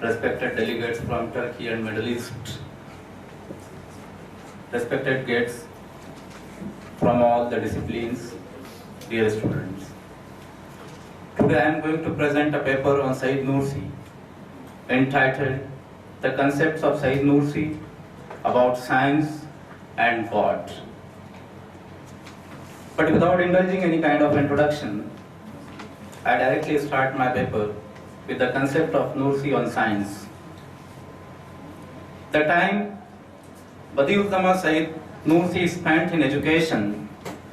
respected delegates from Turkey and Middle East, respected guests from all the disciplines, dear students. Today I am going to present a paper on Sayyid Nursi entitled The Concepts of Sayyid Nursi about Science and God. But without indulging any kind of introduction, I directly start my paper with the concept of Nursi on science. The time Badiuzzama Sayyid Nursi spent in education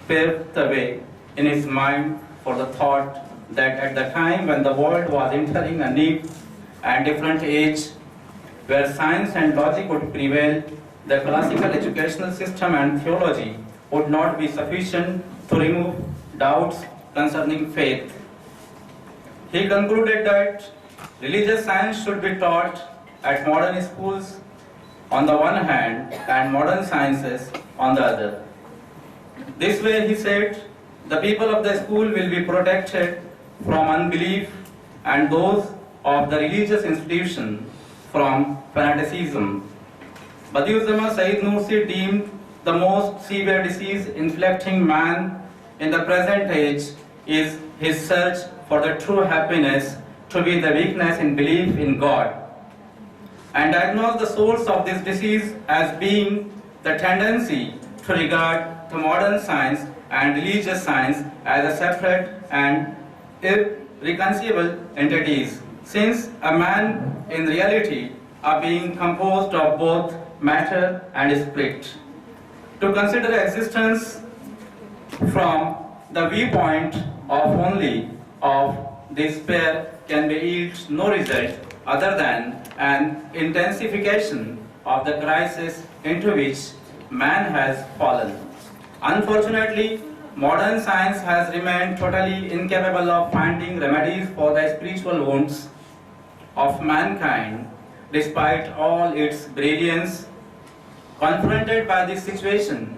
paved the way in his mind for the thought that at the time when the world was entering a new and different age where science and logic would prevail, the classical educational system and theology would not be sufficient to remove doubts concerning faith. He concluded that religious science should be taught at modern schools on the one hand and modern sciences on the other. This way, he said, the people of the school will be protected from unbelief and those of the religious institution from fanaticism. Badiuzzama Sayyid Nursi deemed the most severe disease inflicting man in the present age is his search for the true happiness to be the weakness in belief in God, and diagnosed the source of this disease as being the tendency to regard the modern science and religious science as a separate and irreconcilable entities, since a man in reality are being composed of both matter and spirit. To consider existence from the viewpoint of only of this pair can yield no result other than an intensification of the crisis into which man has fallen. Unfortunately, modern science has remained totally incapable of finding remedies for the spiritual wounds of mankind, despite all its brilliance. Confronted by this situation,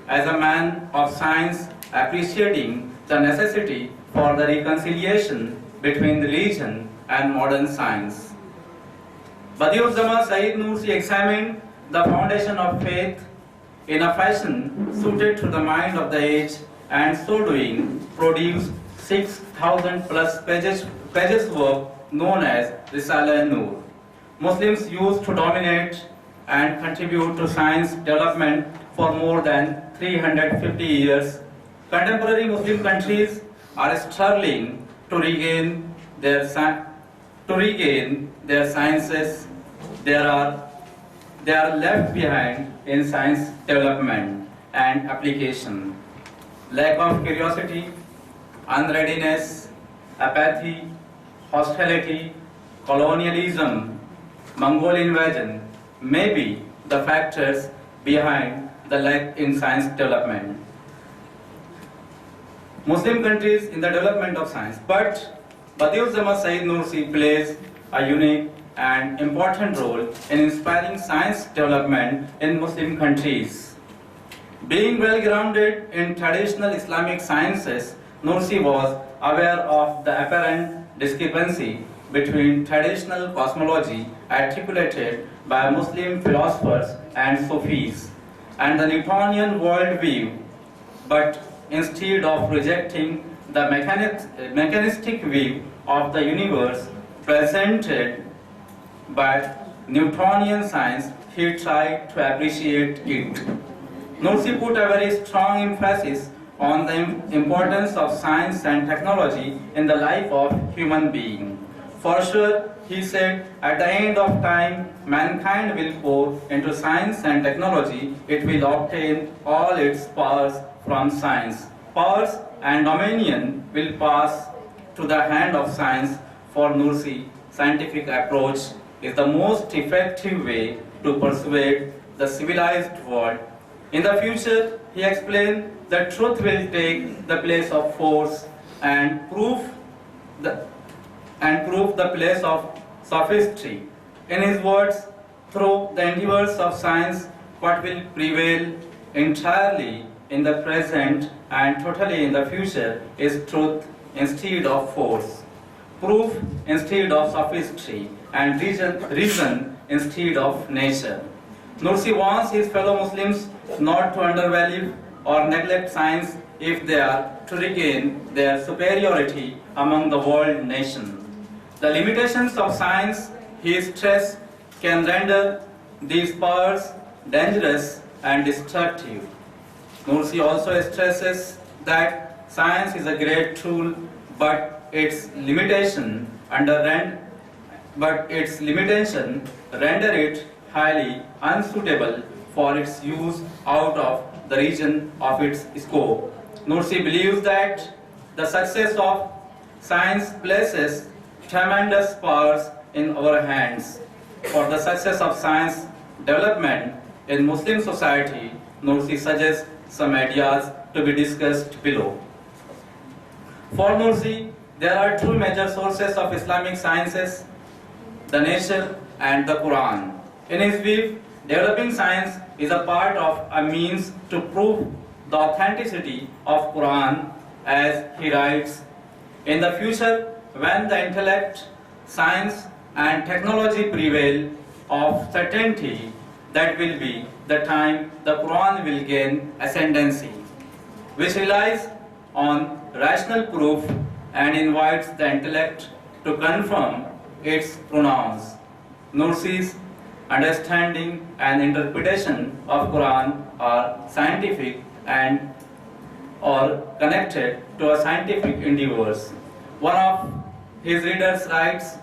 as a man of science appreciating the necessity for the reconciliation between religion and modern science, Badiuzzama Sayyid Nursi examined the foundation of faith in a fashion suited to the mind of the age, and so doing produced 6,000 plus pages work known as Risale-e-Nur. Muslims used to dominate and contribute to science development for more than 350 years. Contemporary Muslim countries are struggling to regain their sciences. They are left behind in science development and application. Lack of curiosity, unreadiness, apathy, hostility, colonialism, Mongol invasion may be the factors behind the lack in science development. Muslim countries in the development of science, but Badiuzzama Sayyid Nursi plays a unique and important role in inspiring science development in Muslim countries. Being well grounded in traditional Islamic sciences, Nursi was aware of the apparent discrepancy between traditional cosmology articulated by Muslim philosophers and Sufis and the Newtonian worldview, but instead of rejecting the mechanistic view of the universe presented by Newtonian science, he tried to appreciate it. Nursi put a very strong emphasis on the importance of science and technology in the life of human being. For sure, he said, at the end of time, mankind will pour into science and technology. It will obtain all its powers from science. Powers and dominion will pass to the hand of science. For Nursi, scientific approach is the most effective way to persuade the civilized world. In the future, he explained, the truth will take the place of force and prove the place of sophistry. In his words, through the endeavors of science, what will prevail entirely in the present and totally in the future is truth instead of force, proof instead of sophistry, and reason instead of nature. Nursi wants his fellow Muslims not to undervalue or neglect science if they are to regain their superiority among the world nations. The limitations of science, he stressed, can render these powers dangerous and destructive. Nursi also stresses that science is a great tool, but its limitation render it highly unsuitable for its use out of the region of its scope. Nursi believes that the success of science places tremendous powers in our hands. For the success of science development in Muslim society, Nursi suggests some ideas to be discussed below. For Nursi, there are two major sources of Islamic sciences, the nature and the Quran. In his view, developing science is a part of a means to prove the authenticity of Quran, as he writes, in the future, when the intellect, science and technology prevail of certainty, that will be the time the Quran will gain ascendancy, which relies on rational proof and invites the intellect to confirm its pronouns. Nursi's understanding and interpretation of Quran are scientific and or connected to a scientific endeavors. One of his readers writes,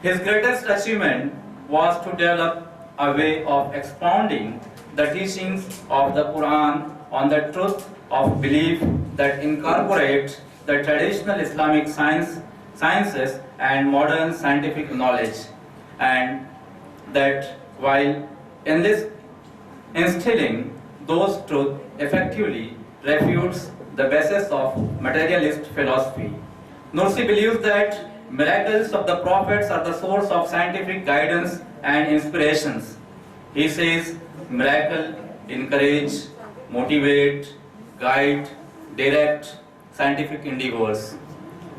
his greatest achievement was to develop a way of expounding the teachings of the Quran on the truth of belief that incorporates the traditional Islamic sciences and modern scientific knowledge, and that while instilling those truths effectively refutes the basis of materialist philosophy. Nursi believes that miracles of the prophets are the source of scientific guidance and inspirations. He says, miracle encourage, motivate, guide, direct scientific endeavors.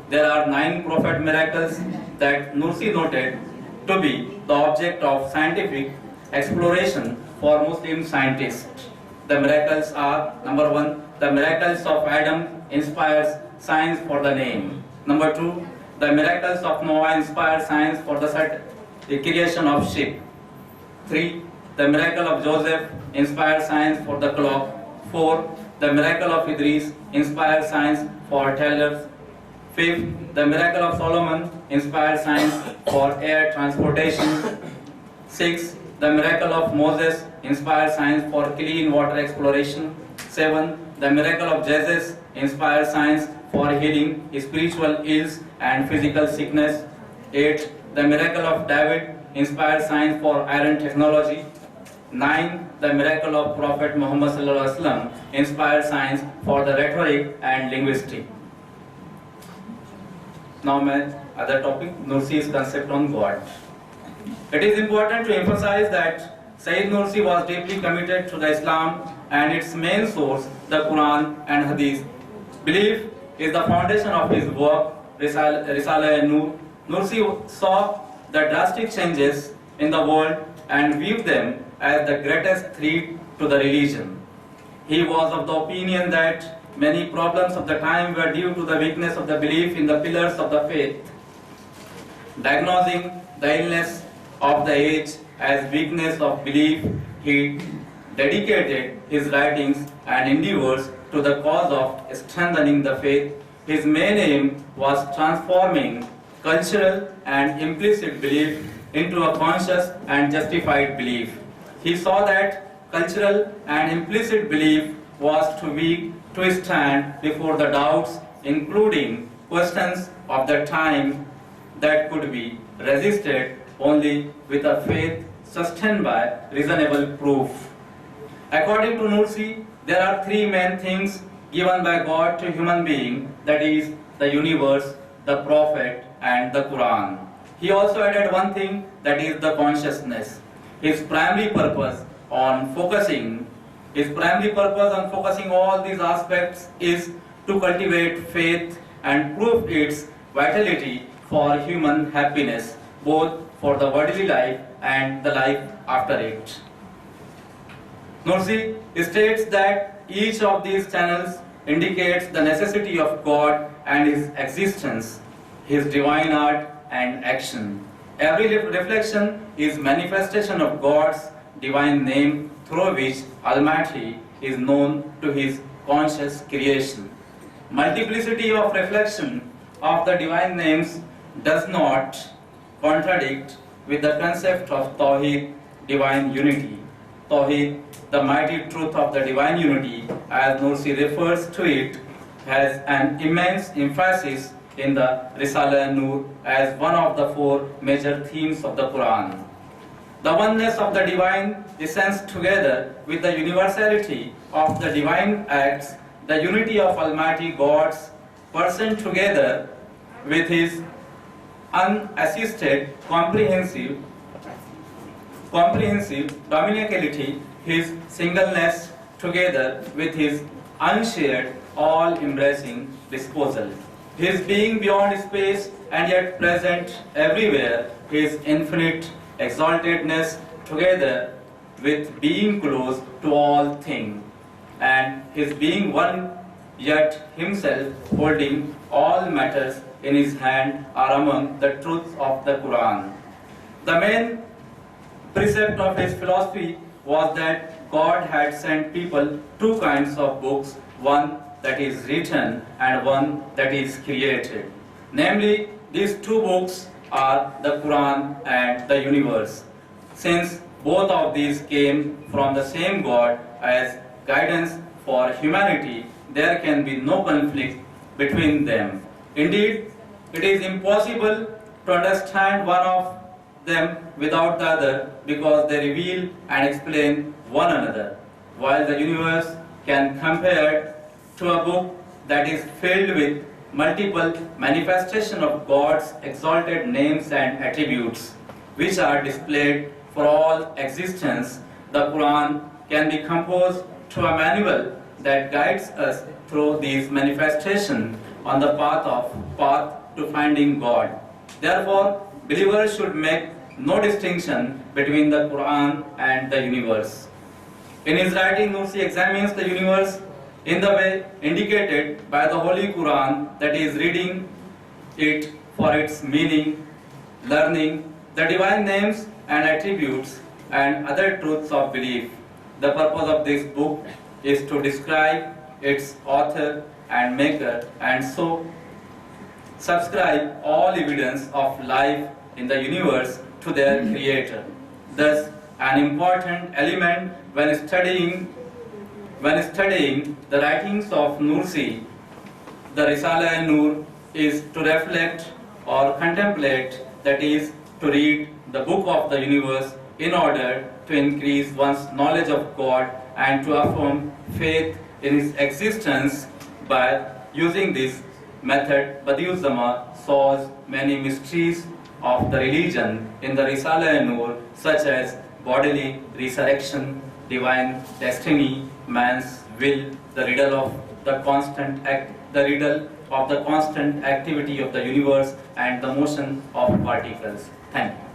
There are 9 prophet miracles that Nursi noted to be the object of scientific exploration for Muslim scientists. The miracles are, number 1, the miracles of Adam inspires science for the name. Number 2, the miracles of Noah inspire science for the creation of ship. 3, the miracle of Joseph inspires science for the clock. 4, the miracle of Idris inspires science for tellers. 5th, the miracle of Solomon inspires science for air transportation. 6th, the miracle of Moses inspires science for clean water exploration. 7, the miracle of Jesus inspires science for healing spiritual ills and physical sickness. 8, the miracle of David inspires science for iron technology. 9, the miracle of Prophet Muhammad sallallahu alaihi wasallam inspires science for the rhetoric and linguistics. Now my other topic, Nursi's concept on God. It is important to emphasize that Sayyid Nursi was deeply committed to the Islam and its main source, the Quran and Hadith. Belief is the foundation of his work, Risale-e-Nur. Nursi saw the drastic changes in the world and viewed them as the greatest threat to the religion. He was of the opinion that many problems of the time were due to the weakness of the belief in the pillars of the faith. Diagnosing the illness of the age as weakness of belief, he dedicated his writings and endeavors to the cause of strengthening the faith. His main aim was transforming cultural and implicit belief into a conscious and justified belief. He saw that cultural and implicit belief was too weak to stand before the doubts, including questions of the time, that could be resisted only with a faith sustained by reasonable proof. According to Nursi, there are 3 main things given by God to human being, that is, the universe, the prophet, and the Quran. He also added one thing, that is the consciousness. His primary purpose on focusing all these aspects is to cultivate faith and prove its vitality for human happiness. both for the bodily life and the life after it. Nursi states that each of these channels indicates the necessity of God and His existence, His divine art and action. Every reflection is manifestation of God's divine name through which Almighty is known to His conscious creation. Multiplicity of reflection of the divine names does not contradict with the concept of Tawheed, divine unity. Tawheed, the mighty truth of the divine unity, as Nursi refers to it, has an immense emphasis in the Risala-e-Nur as one of the four major themes of the Quran. The oneness of the divine essence together with the universality of the divine acts, the unity of Almighty God's person together with His unassisted, comprehensive dominicality, His singleness together with His unshared, all-embracing disposal. His being beyond space and yet present everywhere, His infinite exaltedness together with being close to all things, and His being one yet Himself holding all matters in His hand are among the truths of the Quran. The main precept of his philosophy was that God had sent people two kinds of books, one that is written and one that is created. Namely, these two books are the Quran and the universe. Since both of these came from the same God as guidance for humanity, there can be no conflict between them. Indeed, it is impossible to understand one of them without the other because they reveal and explain one another. While the universe can compare to a book that is filled with multiple manifestations of God's exalted names and attributes, which are displayed for all existence, the Quran can be composed to a manual that guides us through these manifestations on the path to finding God. Therefore, believers should make no distinction between the Quran and the universe. In his writing, Nursi examines the universe in the way indicated by the Holy Quran, that is, reading it for its meaning, learning the divine names and attributes and other truths of belief. The purpose of this book is to describe its author and maker and so subscribe all evidence of life in the universe to their creator. Thus, an important element when studying the writings of Nursi, the Risala-e-Nur, is to reflect or contemplate, that is, to read the book of the universe in order to increase one's knowledge of God and to affirm faith in His existence. By using this method, Badiuzzama solves many mysteries of the religion in the Risala-e-Nur, such as bodily resurrection, divine destiny, man's will, the riddle of the constant activity of the universe, and the motion of particles. Thank you.